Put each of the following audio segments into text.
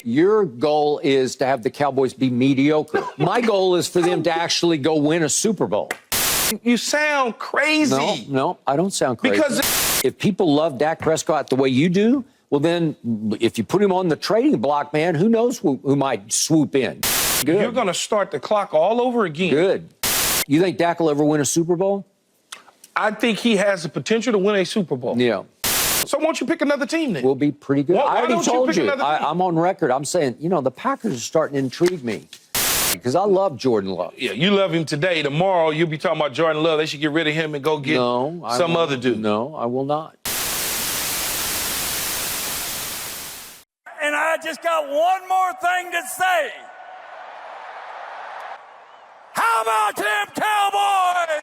Your goal is to have the Cowboys be mediocre. My goal is for them to actually go win a Super Bowl. You sound crazy. No, I don't sound crazy. Because if people love Dak Prescott the way you do, well, then if you put him on the trading block, man, who knows who might swoop in. Good. You're going to start the clock all over again. Good. You think Dak will ever win a Super Bowl? I think he has the potential to win a Super Bowl. Yeah. So why don't you pick another team then? We'll be pretty good. Why I already don't you told pick you. another team? I'm on record. I'm saying, the Packers are starting to intrigue me because I love Jordan Love. Yeah, you love him today. Tomorrow, you'll be talking about Jordan Love. They should get rid of him and go get some other dude. No, I will not. And I just got one more thing to say. How about them Cowboys?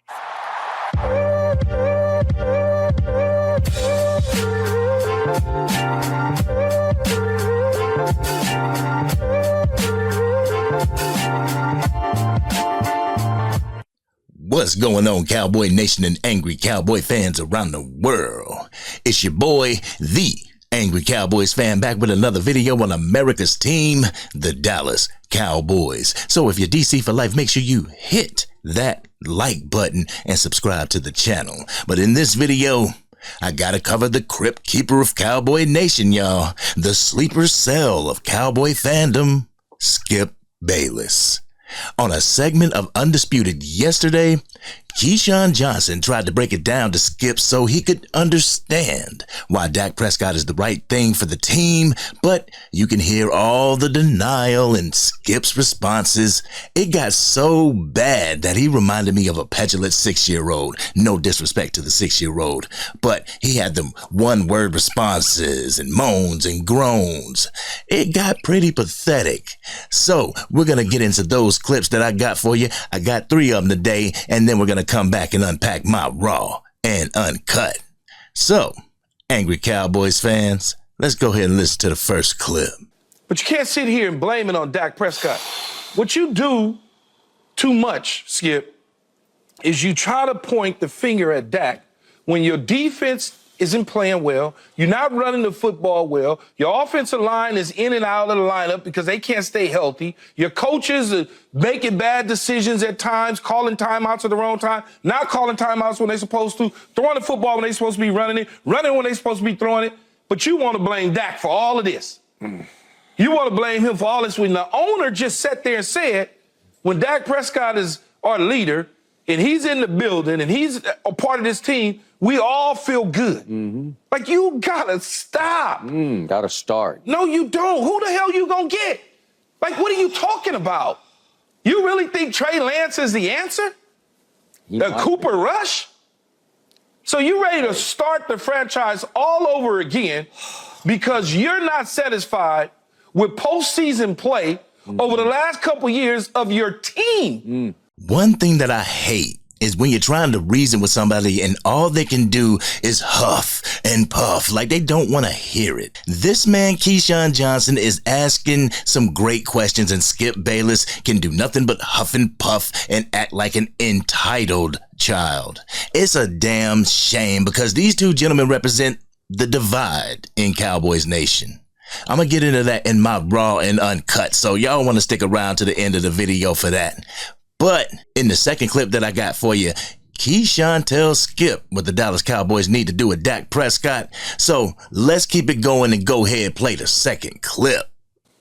What's going on, Cowboy Nation and Angry Cowboy fans around the world? It's your boy, the Angry Cowboys Fan, back with another video on America's team, the Dallas Cowboys. So if you're DC for life, make sure you hit that like button and subscribe to the channel. But in this video, I gotta cover the crypt keeper of Cowboy Nation, y'all. The sleeper cell of Cowboy fandom, Skip Bayless. On a segment of Undisputed yesterday, Keyshawn Johnson tried to break it down to Skip so he could understand why Dak Prescott is the right thing for the team, but you can hear all the denial in Skip's responses. It got so bad that he reminded me of a petulant 6-year-old. No disrespect to the 6-year-old, but he had them one-word responses and moans and groans. It got pretty pathetic. So we're going to get into those clips that I got for you. I got 3 of them today, and then we're going to come back and unpack my raw and uncut. So, Angry Cowboys fans, let's go ahead and listen to the first clip. But you can't sit here and blame it on Dak Prescott. What you do too much, Skip, is you try to point the finger at Dak when your defense isn't playing well, you're not running the football well, your offensive line is in and out of the lineup because they can't stay healthy, your coaches are making bad decisions at times, calling timeouts at the wrong time, not calling timeouts when they're supposed to, throwing the football when they're supposed to be running it, running when they're supposed to be throwing it, but you want to blame Dak for all of this. You want to blame him for all this when the owner just sat there and said, when Dak Prescott is our leader and he's in the building and he's a part of this team, we all feel good. Like, you gotta stop. Gotta start. No, you don't. Who the hell you gonna get? Like, what are you talking about? You really think Trey Lance is the answer? Cooper Rush? So you ready to start the franchise all over again because you're not satisfied with postseason play over the last couple years of your team? One thing that I hate is when you're trying to reason with somebody and all they can do is huff and puff like they don't want to hear it. This man, Keyshawn Johnson, is asking some great questions and Skip Bayless can do nothing but huff and puff and act like an entitled child. It's a damn shame because these two gentlemen represent the divide in Cowboys Nation. I'm going to get into that in my raw and uncut, so y'all want to stick around to the end of the video for that. But in the second clip that I got for you, Keyshawn tells Skip what the Dallas Cowboys need to do with Dak Prescott. So let's keep it going and go ahead play the second clip.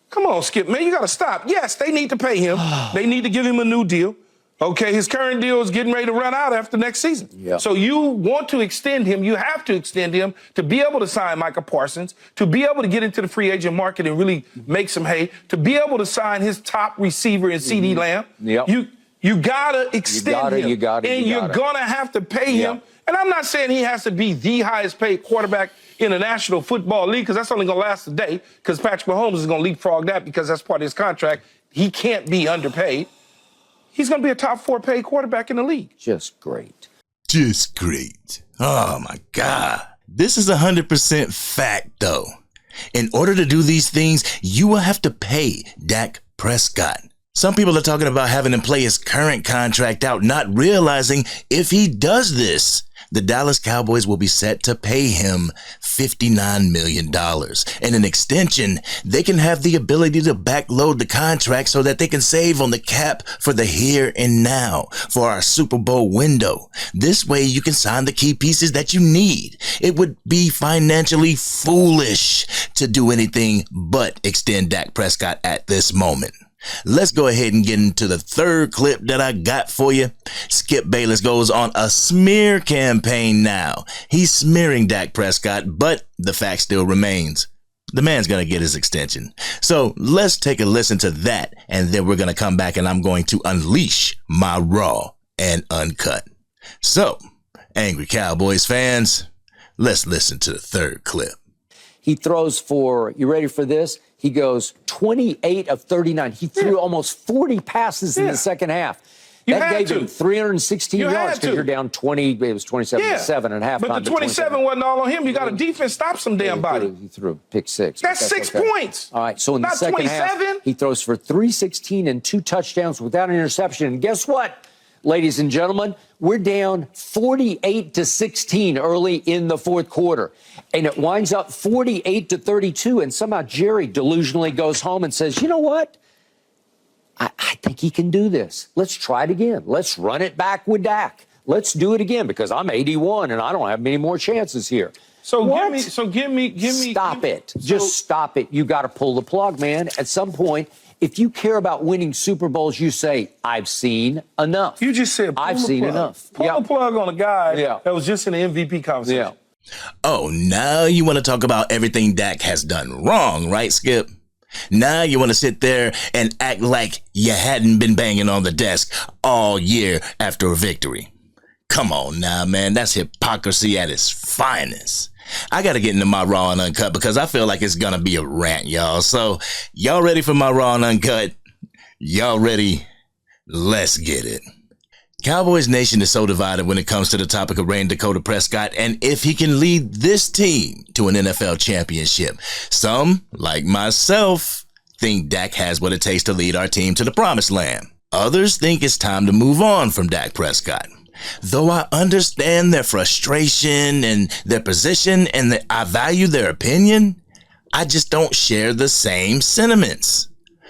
Come on, Skip, man, you got to stop. Yes, they need to pay him. They need to give him a new deal. Okay, his current deal is getting ready to run out after next season. Yep. So you want to extend him, you have to extend him to be able to sign Micah Parsons, to be able to get into the free agent market and really make some hay, to be able to sign his top receiver in CD Lamb. Yep. You gotta extend him. And you're gonna have to pay him. And I'm not saying he has to be the highest paid quarterback in the National Football League, because that's only gonna last a day, because Patrick Mahomes is gonna leapfrog that because that's part of his contract. He can't be underpaid. He's gonna be a top 4 paid quarterback in the league. Just great. Just great. Oh my God. This is 100% fact though. In order to do these things, you will have to pay Dak Prescott. Some people are talking about having him play his current contract out, not realizing if he does this, the Dallas Cowboys will be set to pay him $59 million. In an extension, they can have the ability to backload the contract so that they can save on the cap for the here and now for our Super Bowl window. This way you can sign the key pieces that you need. It would be financially foolish to do anything but extend Dak Prescott at this moment. Let's go ahead and get into the third clip that I got for you. Skip Bayless goes on a smear campaign now. He's smearing Dak Prescott, but the fact still remains. The man's going to get his extension. So let's take a listen to that, and then we're going to come back and I'm going to unleash my raw and uncut. So, Angry Cowboys fans, let's listen to the third clip. He throws for, you ready for this? He goes 28 of 39. He threw almost 40 passes in the second half. That gave him 316 yards because you're down 20. It was 27-7 at halftime. But the 27 wasn't all on him. You got a defense stop some damn body. He threw a pick six. That's 6 points. All right, so in the second half, he throws for 316 and 2 touchdowns without an interception. And guess what, ladies and gentlemen? We're down 48-16 early in the fourth quarter. And it winds up 48-32. And somehow Jerry delusionally goes home and says, you know what? I think he can do this. Let's try it again. Let's run it back with Dak. Let's do it again because I'm 81 and I don't have many more chances here. So give me. Stop it. Just stop it. You got to pull the plug, man. At some point, if you care about winning Super Bowls, you say, I've seen enough. You just said, I've seen enough. Pull the plug on a guy that was just in the MVP conversation. Oh, now you want to talk about everything Dak has done wrong, right, Skip? Now you want to sit there and act like you hadn't been banging on the desk all year after a victory. Come on now, man. That's hypocrisy at its finest. I got to get into my raw and uncut because I feel like it's going to be a rant, y'all. So y'all ready for my raw and uncut? Y'all ready? Let's get it. Cowboys Nation is so divided when it comes to the topic of Dak Dakota Prescott and if he can lead this team to an NFL championship. Some, like myself, think Dak has what it takes to lead our team to the promised land. Others think it's time to move on from Dak Prescott. Though I understand their frustration and their position and that I value their opinion, I just don't share the same sentiments.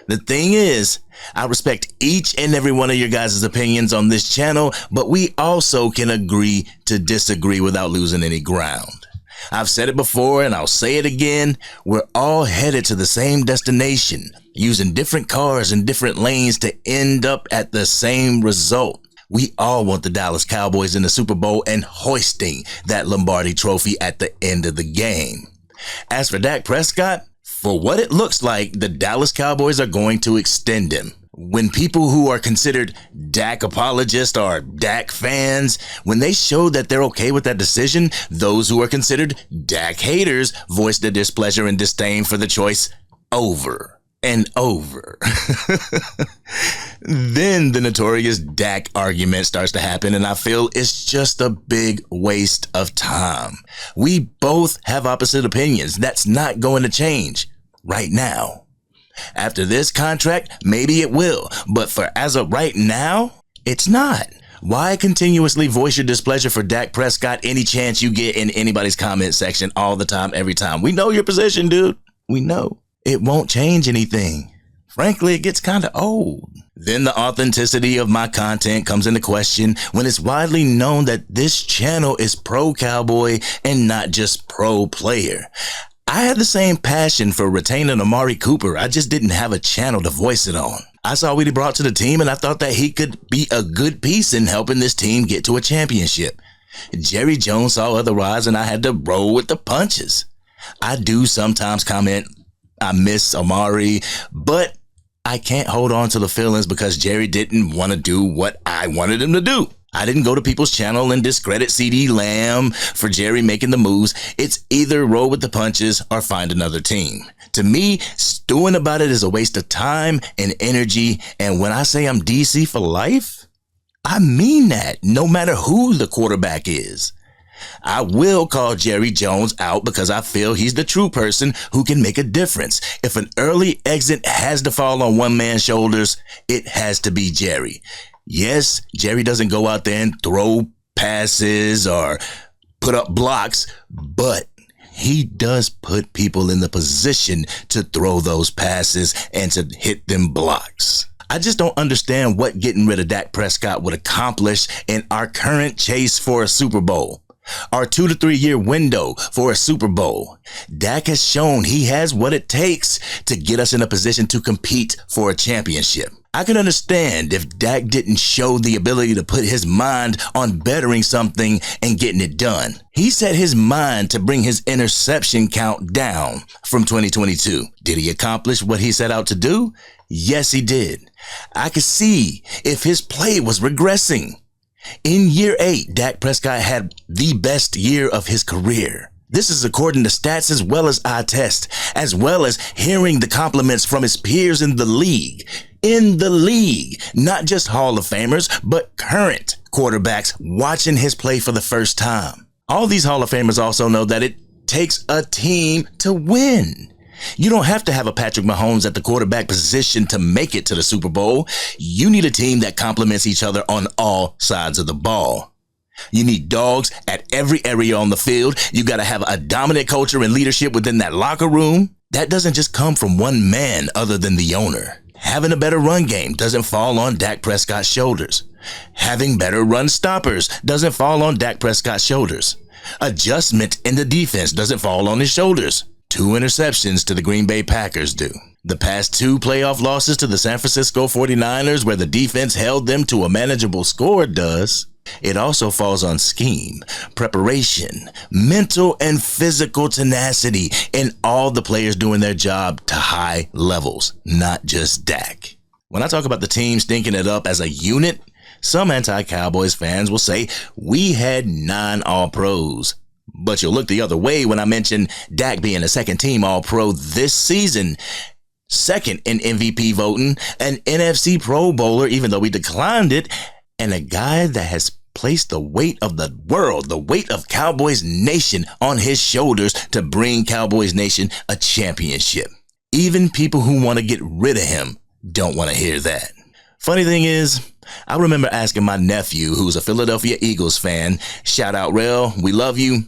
The thing is, I respect each and every one of your guys' opinions on this channel, but we also can agree to disagree without losing any ground. I've said it before and I'll say it again. We're all headed to the same destination, using different cars and different lanes to end up at the same result. We all want the Dallas Cowboys in the Super Bowl and hoisting that Lombardi trophy at the end of the game. As for Dak Prescott, for what it looks like, the Dallas Cowboys are going to extend him. When people who are considered Dak apologists or Dak fans, when they show that they're okay with that decision, those who are considered Dak haters voice their displeasure and disdain for the choice over and over. Then the notorious Dak argument starts to happen, and I feel it's just a big waste of time. We both have opposite opinions. That's not going to change right now. After this contract, maybe it will, but for as of right now, it's not. Why continuously voice your displeasure for Dak Prescott any chance you get in anybody's comment section all the time, every time? We know your position, dude. We know. It won't change anything. Frankly, it gets kind of old. Then the authenticity of my content comes into question when it's widely known that this channel is pro-Cowboy and not just pro-player. I had the same passion for retaining Amari Cooper. I just didn't have a channel to voice it on. I saw what he brought to the team and I thought that he could be a good piece in helping this team get to a championship. Jerry Jones saw otherwise and I had to roll with the punches. I do sometimes comment I miss Amari, but I can't hold on to the feelings because Jerry didn't want to do what I wanted him to do. I didn't go to people's channel and discredit CeeDee Lamb for Jerry making the moves. It's either roll with the punches or find another team. To me, stewing about it is a waste of time and energy. And when I say I'm DC for life, I mean that no matter who the quarterback is. I will call Jerry Jones out because I feel he's the true person who can make a difference. If an early exit has to fall on one man's shoulders, it has to be Jerry. Yes, Jerry doesn't go out there and throw passes or put up blocks, but he does put people in the position to throw those passes and to hit them blocks. I just don't understand what getting rid of Dak Prescott would accomplish in our current chase for a Super Bowl. Our 2 to 3 year window for a Super Bowl. Dak has shown he has what it takes to get us in a position to compete for a championship. I can understand if Dak didn't show the ability to put his mind on bettering something and getting it done. He set his mind to bring his interception count down from 2022. Did he accomplish what he set out to do? Yes, he did. I could see if his play was regressing. In year 8, Dak Prescott had the best year of his career. This is according to stats as well as eye test, as well as hearing the compliments from his peers in the league. In the league, not just Hall of Famers, but current quarterbacks watching his play for the first time. All these Hall of Famers also know that it takes a team to win. You don't have to have a Patrick Mahomes at the quarterback position to make it to the Super Bowl. You need a team that complements each other on all sides of the ball. You need dogs at every area on the field. You got to have a dominant culture and leadership within that locker room. That doesn't just come from one man other than the owner. Having a better run game doesn't fall on Dak Prescott's shoulders. Having better run stoppers doesn't fall on Dak Prescott's shoulders. Adjustment in the defense doesn't fall on his shoulders. 2 interceptions to the Green Bay Packers do. The past 2 playoff losses to the San Francisco 49ers, where the defense held them to a manageable score, does. It also falls on scheme, preparation, mental and physical tenacity, and all the players doing their job to high levels, not just Dak. When I talk about the team stinking it up as a unit, some anti-Cowboys fans will say we had 9 All-Pros. But you'll look the other way when I mention Dak being a second-team All-Pro this season, second in MVP voting, an NFC Pro Bowler, even though we declined it, and a guy that has placed the weight of the world, the weight of Cowboys Nation on his shoulders to bring Cowboys Nation a championship. Even people who want to get rid of him don't want to hear that. Funny thing is, I remember asking my nephew, who's a Philadelphia Eagles fan, shout out Rel, we love you.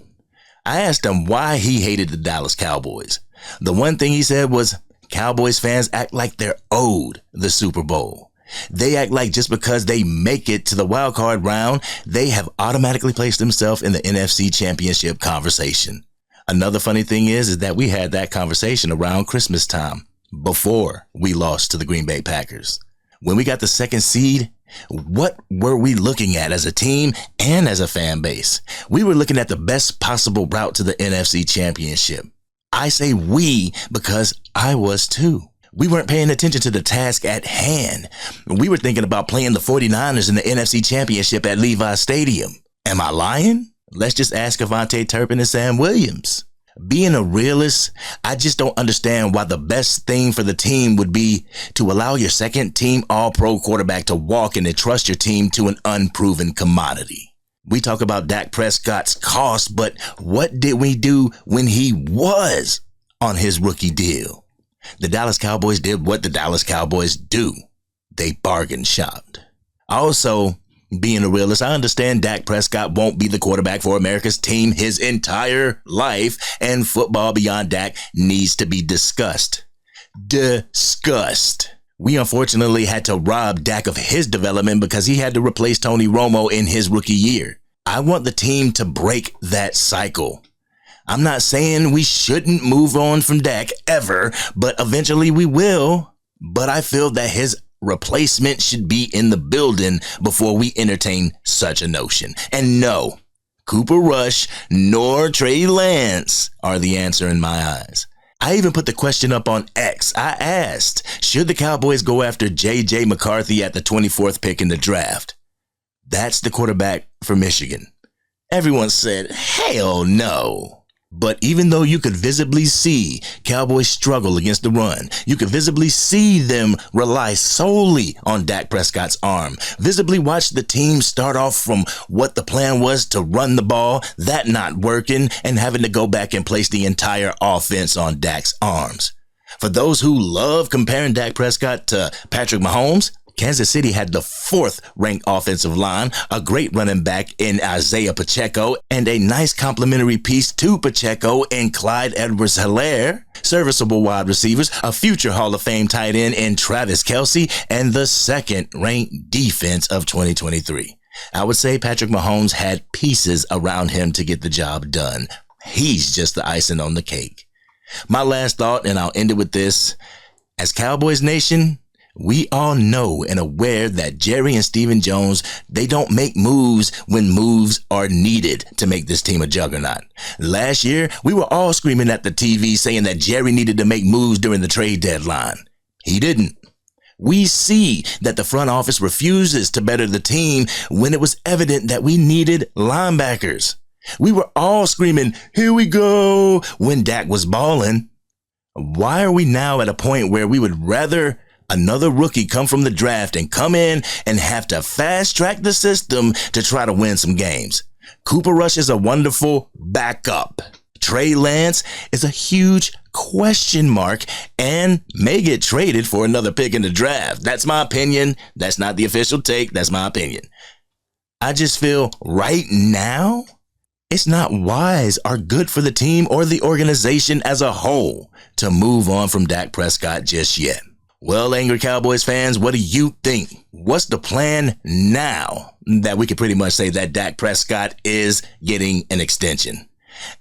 I asked him why he hated the Dallas Cowboys. The one thing he said was, Cowboys fans act like they're owed the Super Bowl. They act like just because they make it to the wild card round, they have automatically placed themselves in the NFC Championship conversation. Another funny thing is that we had that conversation around Christmas time, before we lost to the Green Bay Packers. When we got the second seed, what were we looking at as a team and as a fan base? We were looking at the best possible route to the NFC Championship. I say we because I was too. We weren't paying attention to the task at hand. We were thinking about playing the 49ers in the NFC Championship at Levi Stadium. Am I lying? Let's just ask Avante Turpin and Sam Williams. Being a realist, I just don't understand why the best thing for the team would be to allow your second team All-Pro quarterback to walk and entrust your team to an unproven commodity. We talk about Dak Prescott's cost, but what did we do when he was on his rookie deal? The Dallas Cowboys did what the Dallas Cowboys do. They bargain shopped. Also, being a realist, I understand Dak Prescott won't be the quarterback for America's team his entire life, and football beyond Dak needs to be discussed. Discussed. We unfortunately had to rob Dak of his development because he had to replace Tony Romo in his rookie year. I want the team to break that cycle. I'm not saying we shouldn't move on from Dak ever, but eventually we will. But I feel that his replacement should be in the building before we entertain such a notion. And no, Cooper Rush nor Trey Lance are the answer in my eyes. I even put the question up on X. I asked, should the Cowboys go after J.J. McCarthy at the 24th pick in the draft? That's the quarterback for Michigan. Everyone said, hell no. But even though you could visibly see Cowboys struggle against the run, you could visibly see them rely solely on Dak Prescott's arm, visibly watch the team start off from what the plan was to run the ball, that not working, and having to go back and place the entire offense on Dak's arms. For those who love comparing Dak Prescott to Patrick Mahomes, Kansas City had the 4th ranked offensive line, a great running back in Isaiah Pacheco, and a nice complimentary piece to Pacheco in Clyde Edwards-Helaire, serviceable wide receivers, a future Hall of Fame tight end in Travis Kelce, and the 2nd ranked defense of 2023. I would say Patrick Mahomes had pieces around him to get the job done. He's just the icing on the cake. My last thought, and I'll end it with this. As Cowboys Nation, we all know and aware that Jerry and Stephen Jones, they don't make moves when moves are needed to make this team a juggernaut. Last year, we were all screaming at the TV saying that Jerry needed to make moves during the trade deadline. He didn't. We see that the front office refuses to better the team when it was evident that we needed linebackers. We were all screaming, "Here we go," when Dak was balling. Why are we now at a point where we would rather another rookie come from the draft and come in and have to fast track the system to try to win some games? Cooper Rush is a wonderful backup. Trey Lance is a huge question mark and may get traded for another pick in the draft. That's my opinion. That's not the official take. That's my opinion. I just feel right now it's not wise or good for the team or the organization as a whole to move on from Dak Prescott just yet. Well, Angry Cowboys fans, what do you think? What's the plan now that we can pretty much say that Dak Prescott is getting an extension?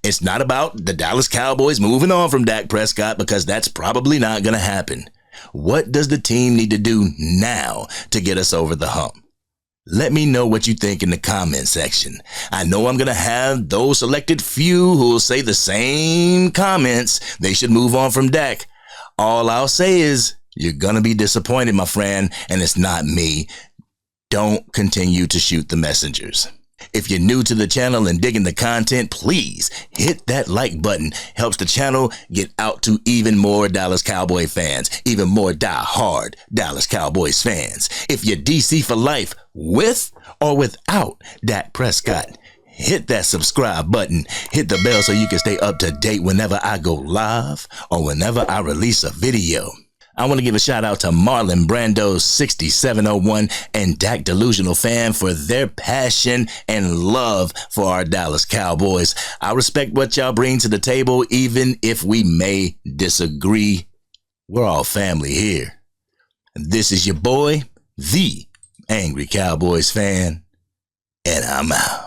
It's not about the Dallas Cowboys moving on from Dak Prescott, because that's probably not going to happen. What does the team need to do now to get us over the hump? Let me know what you think in the comment section. I know I'm going to have those selected few who will say the same comments. They should move on from Dak. All I'll say is, you're going to be disappointed, my friend, and it's not me. Don't continue to shoot the messengers. If you're new to the channel and digging the content, please hit that like button. Helps the channel get out to even more Dallas Cowboy fans, even more die-hard Dallas Cowboys fans. If you're DC for life, with or without Dak Prescott, hit that subscribe button. Hit the bell so you can stay up to date whenever I go live or whenever I release a video. I want to give a shout out to Marlon Brando 6701 and Dak Delusional Fan for their passion and love for our Dallas Cowboys. I respect what y'all bring to the table, even if we may disagree. We're all family here. This is your boy, the Angry Cowboys Fan, and I'm out.